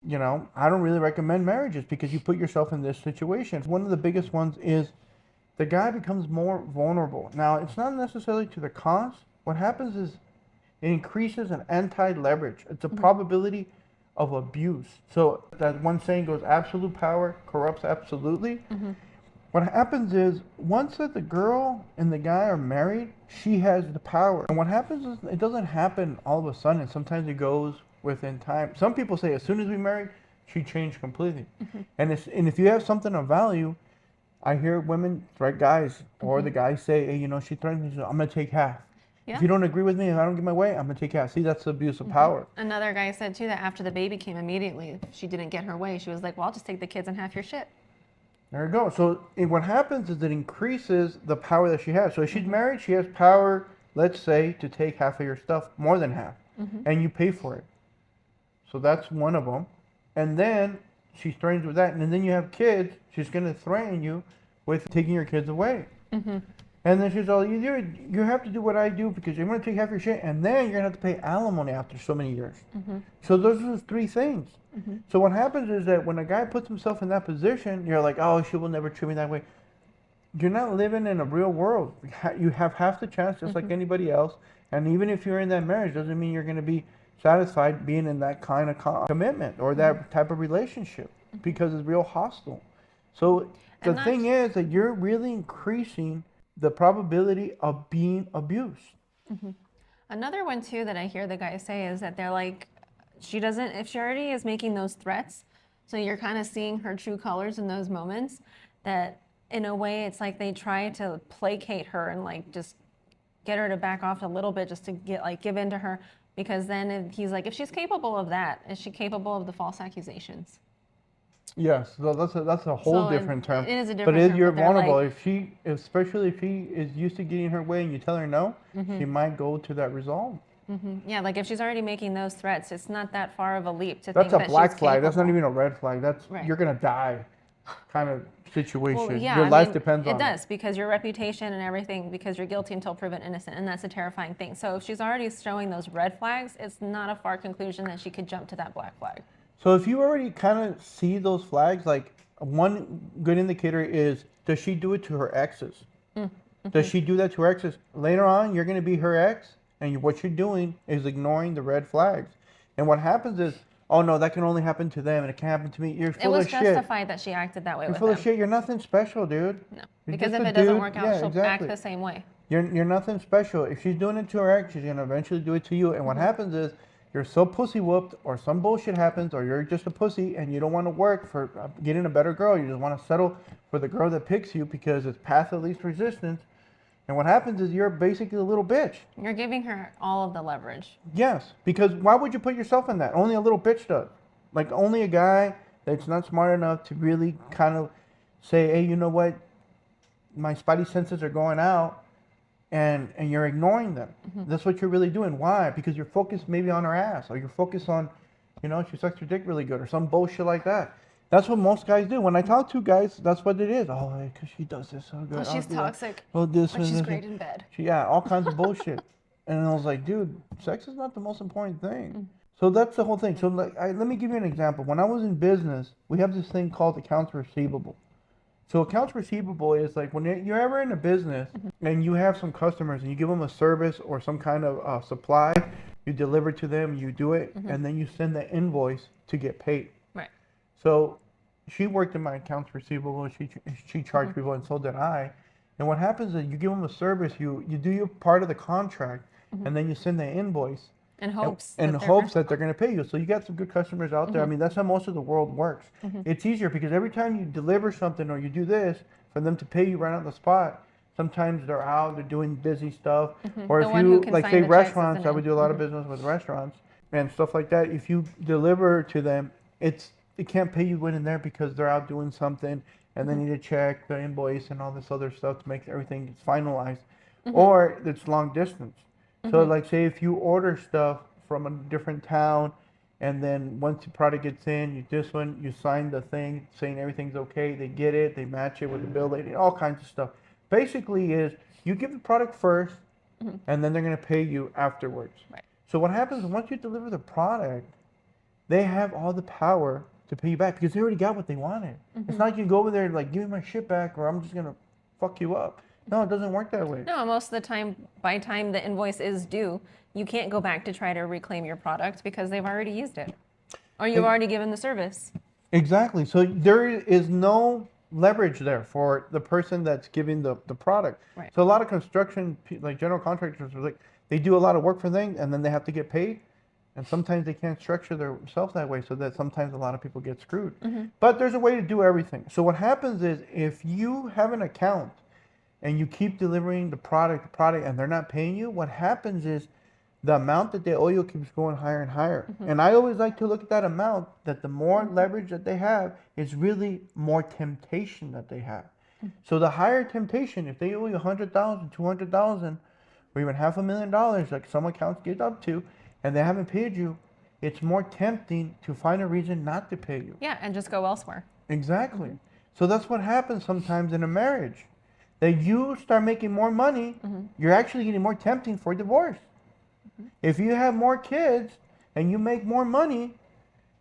you know, I don't really recommend marriages because you put yourself in this situation. One of the biggest ones is the guy becomes more vulnerable. Now, it's not necessarily to the cause. What happens is it increases an anti-leverage. It's a probability of abuse. So that one saying goes, absolute power corrupts absolutely. What happens is once that the girl and the guy are married, she has the power. And what happens is it doesn't happen all of a sudden. Sometimes it goes within time. Some people say as soon as we married, she changed completely. And if you have something of value, I hear women threat guys, or the guys say, hey, you know, she threatens me, I'm gonna take half. If Yeah. you don't agree with me, if I don't get my way, I'm gonna take half. See, that's the abuse of power. Another guy said too that after the baby came, immediately, if she didn't get her way, she was like, well, I'll just take the kids and half your shit. There you go. So what happens is it increases the power that she has. So if she's married, she has power, let's say, to take half of your stuff, more than half, and you pay for it. So that's one of them. And then she threatens with that, and then you have kids. She's gonna threaten you with taking your kids away. And then she's all, you have to do what I do because you're gonna take half your shit, and then you're gonna have to pay alimony after so many years. So those are the three things. So what happens is that when a guy puts himself in that position, you're like, oh, she will never treat me that way. You're not living in a real world. You have half the chance, just like anybody else. And even if you're in that marriage, doesn't mean you're going to be satisfied being in that kind of commitment or that type of relationship because it's real hostile. So the And thing is that you're really increasing the probability of being abused. Another one too that I hear the guys say is that they're like, she doesn't, if she already is making those threats, so you're kind of seeing her true colors in those moments, that in a way it's like they try to placate her and like just get her to back off a little bit just to get like give in to her, because then if he's like, if she's capable of that, is she capable of the false accusations? Yes, so that's a whole So different term. it is a But different if term, you're but they're vulnerable, like, especially if she is used to getting her way and you tell her no, she might go to that resolve. yeah, like if she's already making those threats, it's not that far of a leap to That's think a that she's black flag. That's not capable. even a red flag. That's Right. you're gonna die kind of situation. Well, yeah, Your I life mean, depends it on it. does because your reputation and everything, because you're guilty until proven innocent, and that's a terrifying thing. So if she's already showing those red flags, it's not a far conclusion that she could jump to that black flag. So if you already kind of see those flags, like one good indicator is, does she do it to her exes? Does she do that to her exes? Later on, you're going to be her ex, and what you're doing is ignoring the red flags. And what happens is, oh no, that can only happen to them, and it can't happen to me. You're It full was of shit. justified that she acted that way You're with full of him. shit. You're nothing special, dude. No, You're because just if a it doesn't dude. work out, Yeah, she'll exactly. act the same way. You're nothing special. If she's doing it to her ex, she's gonna eventually do it to you. And what happens is you're so pussy whooped, or some bullshit happens, or you're just a pussy and you don't want to work for getting a better girl. You just want to settle for the girl that picks you because it's path of least resistance. And what happens is you're basically a little bitch. You're giving her all of the leverage. Yes, because why would you put yourself in that? Only a little bitch does. Like only a guy that's not smart enough to really kind of say, hey, you know what? My spidey senses are going out, and you're ignoring them. That's what you're really doing. Why? Because you're focused maybe on her ass, or you're focused on, you know, she sucks your dick really good, or some bullshit like that. That's what most guys do. When I talk to guys, that's what it is. Oh, because she does this so good. Oh, she's do that. toxic, Oh, this but and she's this. great in bed. Yeah, all kinds of bullshit. And I was like, dude, sex is not the most important thing. So that's the whole thing. So like, let me give you an example. When I was in business, we have this thing called accounts receivable. So accounts receivable is like when you're ever in a business and you have some customers and you give them a service or some kind of supply, you deliver to them, you do it, and then you send the invoice to get paid. Right. So she worked in my accounts receivable. She charged people, and so did I. And what happens is you give them a service, you do your part of the contract, and then you send the invoice In hopes. in that they're hopes that they're going to pay you. So you got some good customers out there. I mean, that's how most of the world works. It's easier because every time you deliver something or you do this, for them to pay you right on the spot, sometimes they're out, they're doing busy stuff. Or The if one you, who can like sign say the checks restaurants, isn't I would in. do a lot of business with restaurants and stuff like that. If you deliver to them, they can't pay you when in there because they're out doing something and they need to check the invoice and all this other stuff to make everything finalized. Or it's long distance. So like say if you order stuff from a different town and then once the product gets in, you sign the thing saying everything's okay, they get it, they match it with the bill, all kinds of stuff. Basically is you give the product first and then they're gonna pay you afterwards. Right. So what happens is once you deliver the product, they have all the power to pay you back because they already got what they wanted. It's not like you go over there and like, give me my shit back or I'm just going to fuck you up. No, it doesn't work that way. No, most of the time, by time the invoice is due, you can't go back to try to reclaim your product because they've already used it. Or you've already given the service. Exactly. So there is no leverage there for the person that's giving the product. Right. So a lot of construction, like general contractors, are like they do a lot of work for things and then they have to get paid. And sometimes they can't structure themselves that way, so that sometimes a lot of people get screwed. But there's a way to do everything. So what happens is if you have an account and you keep delivering the product, and they're not paying you, what happens is the amount that they owe you keeps going higher and higher. And I always like to look at that amount, that the more leverage that they have is really more temptation that they have. So the higher temptation, if they owe you 100,000, 200,000, or even $500,000, like some accounts get up to, and they haven't paid you, it's more tempting to find a reason not to pay you. Yeah, and just go elsewhere. Exactly. So that's what happens sometimes in a marriage. That you start making more money, you're actually getting more tempting for divorce. If you have more kids and you make more money,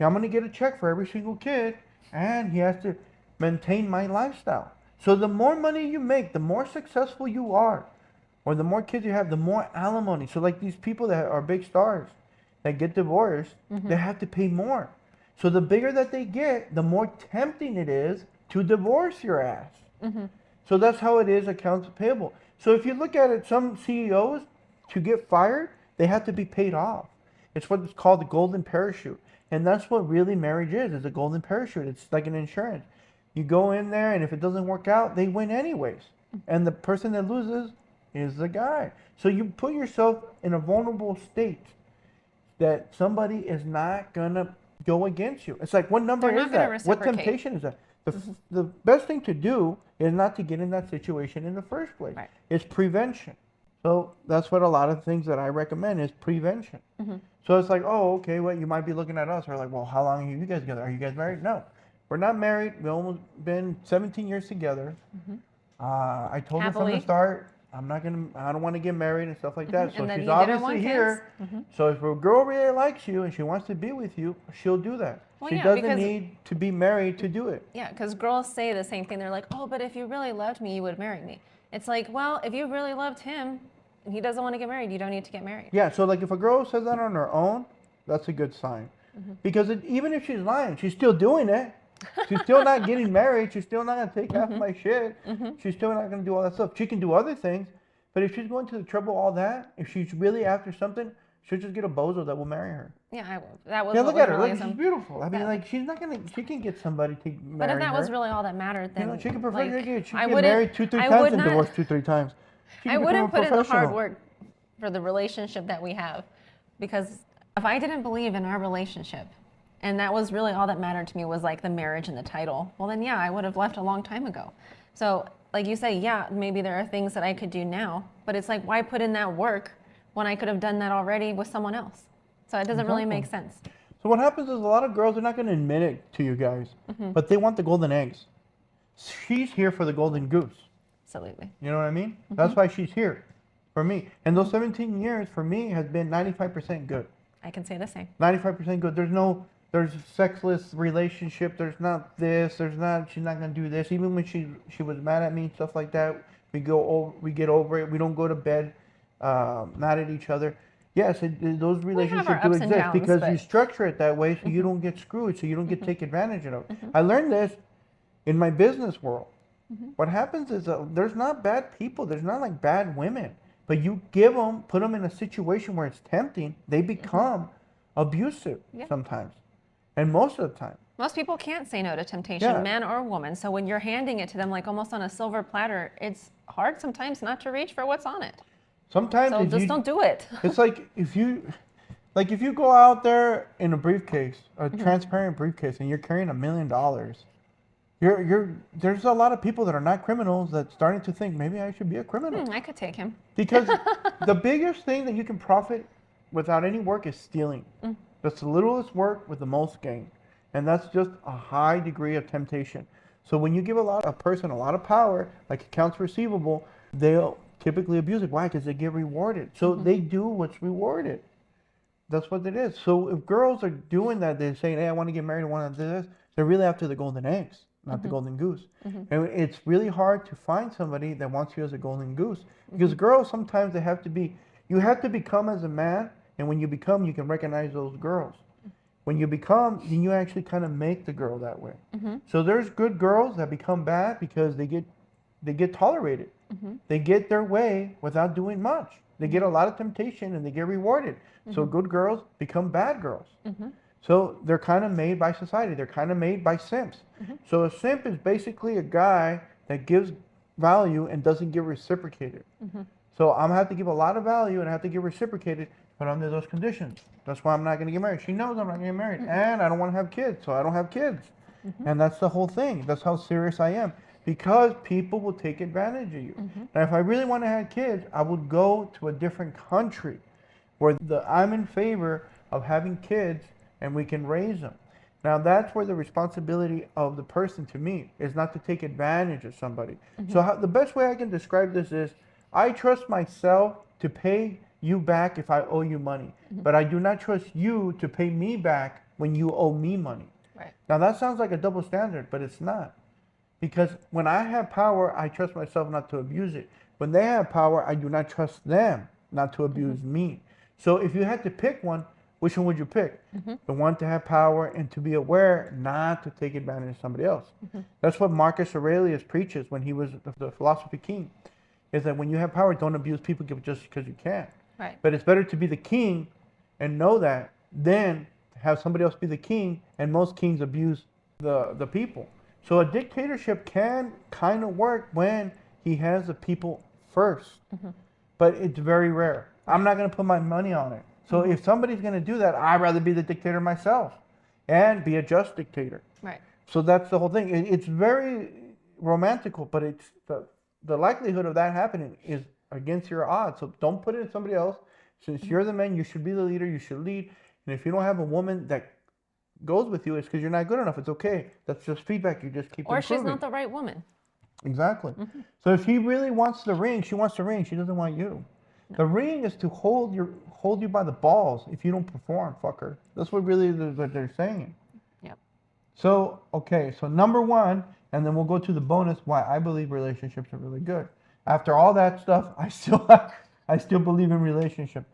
I'm going to get a check for every single kid, and he has to maintain my lifestyle. So the more money you make, the more successful you are, or the more kids you have, the more alimony. So like these people that are big stars that get divorced, they have to pay more. So the bigger that they get, the more tempting it is to divorce your ass. So that's how it is accounts payable. So if you look at it, some CEOs, to get fired, they have to be paid off. It's what is called the golden parachute. And that's what really marriage is a golden parachute. It's like an insurance. You go in there, and if it doesn't work out, they win anyways. And the person that loses is the guy. So you put yourself in a vulnerable state that somebody is not going to go against you. It's like, what number They're not is gonna that? What reciprocate. temptation is that? The best thing to do is not to get in that situation in the first place. Right. It's prevention. So that's what a lot of things that I recommend is prevention. So it's like, oh, okay, well, you might be looking at us. We're like, well, how long are you guys together? Are you guys married? No, we're not married. We've almost been 17 years together. I told her from Happily. the start, I don't want to get married and stuff like that. So And then she's you didn't want obviously kids. here. So if a girl really likes you and she wants to be with you, she'll do that. Well, She yeah, doesn't because- need to be married to do it. Yeah, because girls say the same thing. They're like, oh, but if you really loved me, you would marry me. It's like, well, if you really loved him and he doesn't want to get married, you don't need to get married. Yeah, so like if a girl says that on her own, that's a good sign. Because even if she's lying, she's still doing it. She's still not getting married. She's still not going to take half my shit. She's still not going to do all that stuff. She can do other things, but if she's going to the trouble all that, if she's really after something, she'll just get a bozo that will marry her. Yeah, I will. That was Yeah, what look at her. was Look, realism. she's beautiful. I mean, Yeah. like, she's not going to, she can get somebody to marry her. But if that was really all that mattered, then she can prefer like, to get, she I can get wouldn't- married 2-3 I times would and not- divorced 2-3 times. She I can become wouldn't a put in the hard professional. work for the relationship that we have, because if I didn't believe in our relationship, and that was really all that mattered to me was like the marriage and the title, well then yeah, I would have left a long time ago. So like you say, yeah, maybe there are things that I could do now, but it's like, why put in that work when I could have done that already with someone else? So it doesn't really make sense. So what happens is a lot of girls are not going to admit it to you guys, but they want the golden eggs. She's here for the golden goose. Absolutely. You know what I mean? That's why she's here for me. And those 17 years for me has been 95% good. I can say the same. 95% good. There's a sexless relationship. There's not this. She's not going to do this. Even when she was mad at me and stuff like that, we get over it. We don't go to bed mad at each other. Yes, those relationships our do ups and exist downs, because you but- structure it that way so you don't get screwed, so you don't get taken advantage of. I learned this in my business world. What happens is there's not bad people. There's not like bad women. But you put them in a situation where it's tempting, they become abusive sometimes. And most of the time. Most people can't say no to temptation, Yeah. man or woman. So when you're handing it to them like almost on a silver platter, it's hard sometimes not to reach for what's on it. Sometimes So if just don't do it. it's like if you go out there in a briefcase, a transparent briefcase, and you're carrying $1 million, there's a lot of people that are not criminals that's starting to think maybe I should be a criminal. I could take him. Because the biggest thing that you can profit without any work is stealing. That's the littlest work with the most gain. And that's just a high degree of temptation. So when you give a person a lot of power, like accounts receivable, they'll typically abuse it. Why? Because they get rewarded. So they do what's rewarded. That's what it is. So if girls are doing that, they're saying, "Hey, I want to get married, I want to do this." They're really after the golden eggs, not the golden goose. And it's really hard to find somebody that wants you as a golden goose because girls sometimes they have to be. You have to become as a man, and when you become, you can recognize those girls. When you become, then you actually kind of make the girl that way. So there's good girls that become bad because they get tolerated. They get their way without doing much. They get a lot of temptation and they get rewarded. So good girls become bad girls. So they're kind of made by society. They're kind of made by simps. So a simp is basically a guy that gives value and doesn't get reciprocated. So I'm gonna have to give a lot of value and I have to get reciprocated, but under those conditions. That's why I'm not gonna get married. She knows I'm not gonna get married, and I don't want to have kids, so I don't have kids. And that's the whole thing. That's how serious I am. Because people will take advantage of you. And if I really want to have kids, I would go to a different country where I'm in favor of having kids and we can raise them. Now that's where the responsibility of the person to me is not to take advantage of somebody. So the best way I can describe this is I trust myself to pay you back if I owe you money, but I do not trust you to pay me back when you owe me money. Right. Now that sounds like a double standard, but it's not. Because when I have power, I trust myself not to abuse it. When they have power, I do not trust them not to abuse me. So if you had to pick one, which one would you pick? The one to have power and to be aware not to take advantage of somebody else. That's what Marcus Aurelius preaches when he was the philosophy king, is that when you have power, don't abuse people just because you can. Right. But it's better to be the king and know that than have somebody else be the king, and most kings abuse the people. So a dictatorship can kind of work when he has the people first, but it's very rare. I'm not going to put my money on it. So if somebody's going to do that, I'd rather be the dictator myself and be a just dictator. Right. So that's the whole thing. It's very romantical, but it's the likelihood of that happening is against your odds. So don't put it in somebody else. Since you're the man, you should be the leader. You should lead. And if you don't have a woman that goes with you, it's because you're not good enough. It's okay. That's just feedback. You just keep Or improving. she's not the right woman. Exactly. So if he really wants the ring, she wants the ring. She doesn't want you. No. The ring is to hold you by the balls if you don't perform, fucker. That's what really what they're saying. Yep. So okay, so number one, and then we'll go to the bonus why I believe relationships are really good. After all that stuff, I still believe in relationships.